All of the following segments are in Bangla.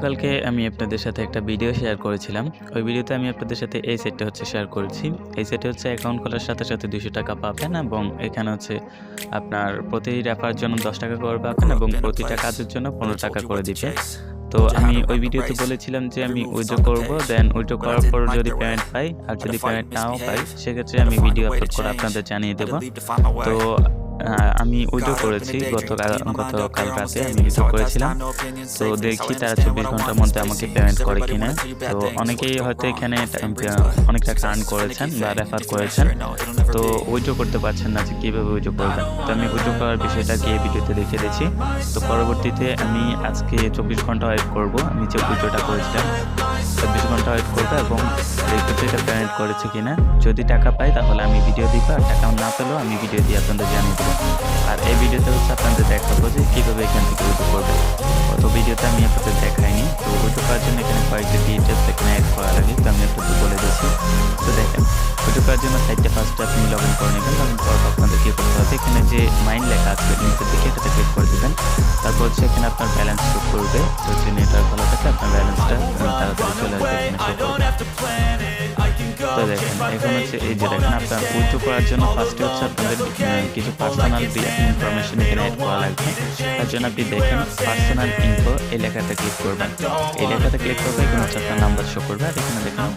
গতকালকে আমি আপনাদের সাথে একটা ভিডিও শেয়ার করেছিলাম। ওই ভিডিওতে আমি আপনাদের সাথে এই সেটটা হচ্ছে শেয়ার করেছি। এই সেটে হচ্ছে অ্যাকাউন্ট খোলার সাথে সাথে 200 টাকা পাবেন এবং এখানে হচ্ছে আপনার প্রতি রেফার জন্য 10 টাকা করে পাবেন এবং প্রতিটা কাজের জন্য 15 টাকা করে দিবে। তো আমি ওই ভিডিওতে বলেছিলাম যে আমি উইথড্র করব, দেন উইথড্র করার পর যদি পেমেন্ট পাই আর যদি পেমেন্ট নাও পাই সেক্ষেত্রে আমি ভিডিও আপলোড করে আপনাদের জানিয়ে দেব। তো আমি উইথড্র করেছি গতকাল রাতে আমি উইথড্র করেছিলাম। তো দেখি তারা 24 ঘন্টার মধ্যে আমাকে পেমেন্ট করে কিনা। তো অনেকেই হয়তো এখানে অনেক টাকা আর্ন করেছেন বা রেফার করেছেন, তো উইথড্র করতে পারছেন না যে কীভাবে উইথড্র করবেন। তো আমি উইথড্র করার বিষয়টা এই ভিডিওতে দেখিয়ে দিচ্ছি। তো পরবর্তীতে আমি আজকে 24 ঘন্টা ওয়েট করব। আমি যে উইথড্রটা করেছিলাম 24 ঘন্টা ওয়েট করবো এবং দেখবো যে এটা পেমেন্ট করেছে কিনা। যদি টাকা পাই তাহলে আমি ভিডিও দিব, আর টাকা না পেলেও আমি ভিডিও দিয়ে আপনাদের জানিয়ে দেবো। আর এই ভিডিওতে হচ্ছে আপনাদের দেখাবো যে কীভাবে এখান থেকে উইথড্র করবে। গত ভিডিওতে আমি আপনাদের দেখাইনি। তো উইথড্র করার জন্য এখানে কয়েকটা ডিটেলস এখানে অ্যাড করা লাগে, তো আমি আপনাদের বলে দিচ্ছি। তো দেখেন, উইথড্র করার জন্য সাইটটা ফার্স্টে আপনি লগ ইন করে নেবেন। লগ ইন করার পর আপনাদের কী করতে হবে, এখানে যে মাইন্ড লেখা আছে নিচের দিকে এটাতে ক্লিক করে দেবেন। তারপর হচ্ছে এখানে আপনার ব্যালেন্স শো করবে। তো হচ্ছে নেটওয়ার্ক ভালো থাকে আপনার ব্যালেন্সটা তাড়াতাড়ি চলে আসবে এখানে শো করবে। তো দেখেন এখন হচ্ছে এই যে দেখেন আপনার উইথড্র করার জন্য ফার্স্টে হচ্ছে আপনাদের কিছু পার্সোনাল ইনফরমেশন এখানে অ্যাড করা লাগবে। তার জন্য আপনি দেখেন পার্সোনাল ইনফো এই লেখাতে ক্লিক করবেন। এই লেখাতে ক্লিক করবে, এখানে হচ্ছে আপনার নাম্বার শো করবে। আর এখানে দেখেন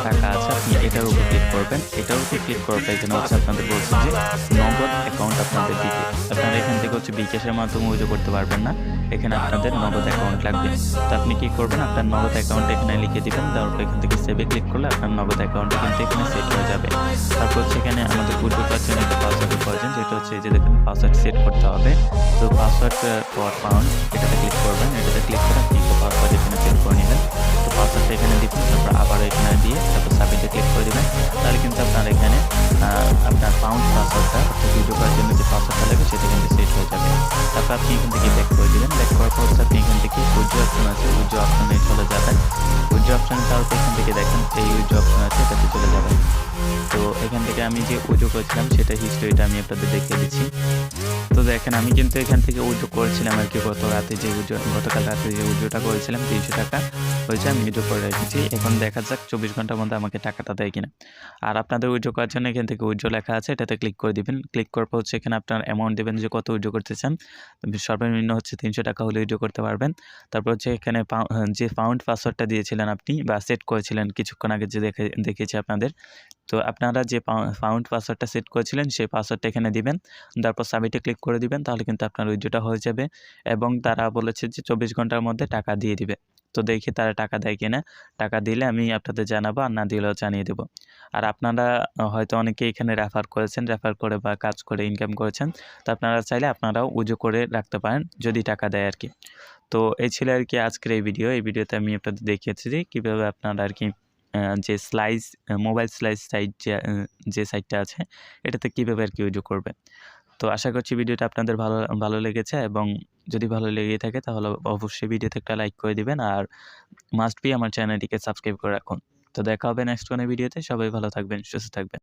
টাকা আছে, আপনি এটার উপর ক্লিক করবেন। এটার উপর ক্লিক করার পর এখানে হচ্ছে আপনাদের বলছে যে নগদ অ্যাকাউন্ট আপনাদের দিতে। আপনারা এখান থেকে হচ্ছে বিকাশের মাধ্যমে উইথড্র করতে পারবেন না, এখানে আপনাদের নগদ অ্যাকাউন্ট লাগবে। তো আপনি কি করবেন, আপনার নগদ অ্যাকাউন্ট এখানে লিখে দিবেন। তারপর এখান থেকে সেভে ক্লিক করলে আপনার নগদ অ্যাকাউন্টে কিন্তু এখানে সেট হয়ে যাবে। তারপর হচ্ছে এখানে আমাদের উইথড্র করার জন্য একটা পাসওয়ার্ডের প্রয়োজন, যেটা হচ্ছে এই যে দেখেন পাসওয়ার্ড সেট করতে হবে। তো পাসওয়ার্ড ফর পাউন্ড এটাতে ক্লিক করবেন। এটাতে ক্লিক করে আপনি একটা পাসওয়ার্ড এখানে সেট করে নেবেন। তো পাসওয়ার্ডটা এখানে দিবেন, তারপর আবার এখানে দিয়ে তারপর সাবমিটে ক্লিক করে দেবেন। তাহলে কিন্তু আপনার এখানে আপনার পাউন্ড পাসওয়ার্ডটা উইথড্র করার জন্য যে পাসওয়ার্ডটা লাগবে সেটা কিন্তু সেট হয়ে যাবে। তারপর আপনি এখান থেকে ব্যাক করে দেবেন। ব্যাক করার পর হচ্ছে আপনি এখান থেকে উইথড্র অপশন আছে, উইথড্র অপশনে চলে যাবেন। উইথড্র অপশনে তারপর এখান থেকে দেখেন এই উইথড্র অপশন আছে, এটাতে চলে যাবেন। তো এখান থেকে আমি যে উইথড্র করেছিলাম সেটা হিস্ট্রিটা আমি আপনাদের দেখিয়ে দিচ্ছি। তো দেখেন আমি কিন্তু এখান থেকে উইথড্র করেছিলাম আর কি গতকাল রাতে যে উইথড্রটা করেছিলাম 300 টাকা হয়েছে, আমি উইথড্র করে রেখেছি। এখন দেখা যাক 24 ঘন্টার মধ্যে আমাকে টাকাটা দেয় কিনা। আর আপনাদের উইথড্র করার জন্য এখান থেকে উইথড্র লেখা আছে, এটাতে ক্লিক করে দিবেন। ক্লিক করার পর হচ্ছে এখানে আপনার অ্যামাউন্ট দেবেন যে কত উইথড্র করতে চান। সর্বনিম্ন হচ্ছে 300 টাকা হলে উইথড্র করতে পারবেন। তারপর হচ্ছে এখানে যে পাউন্ড পাসওয়ার্ডটা দিয়েছিলেন আপনি বা সেট করেছিলেন কিছুক্ষণ আগে যে দেখিয়েছি আপনাদের, তো আপনারা যে পাউন্ড পাসওয়ার্ডটা সেট করেছিলেন সেই পাসওয়ার্ডটা এখানে দিবেন। তারপর সাবমিটে ক্লিক করে দিবেন, তাহলে কিন্তু আপনার উইথড্রটা হয়ে যাবে। এবং তারা বলেছে যে 24 ঘন্টার মধ্যে টাকা দিয়ে দিবে। তো দেখি তারা টাকা দেয় কিনা। টাকা দিলে আমি আপনাদের জানাবো, আর না দিলেও জানিয়ে দেবো। আর আপনারা হয়তো অনেকে এখানে রেফার করেছেন, রেফার করে বা কাজ করে ইনকাম করেছেন। তো আপনারা চাইলে আপনারাও উইথড্র করে রাখতে পারেন যদি টাকা দেয় আর কি। তো এই ছিল আর কি আজকের এই ভিডিওতে আমি আপনাদের দেখিয়েছি যে কীভাবে আপনারা আর কি যে মোবাইল স্লাইস সাইট যে সাইটটা আছে এটাতে কীভাবে আর কি উইথড্র করবে। তো আশা করছি ভিডিওটা আপনাদের ভালো লেগেছে, এবং যদি ভালো লেগে থাকে তাহলে অবশ্যই ভিডিওতে একটা লাইক করে দিবেন, আর মাস্ট বি আমার চ্যানেলটিকে সাবস্ক্রাইব করে রাখুন। তো দেখা হবে নেক্সট কোনো ভিডিওতে। সবাই ভালো থাকবেন, সুস্থ থাকবেন।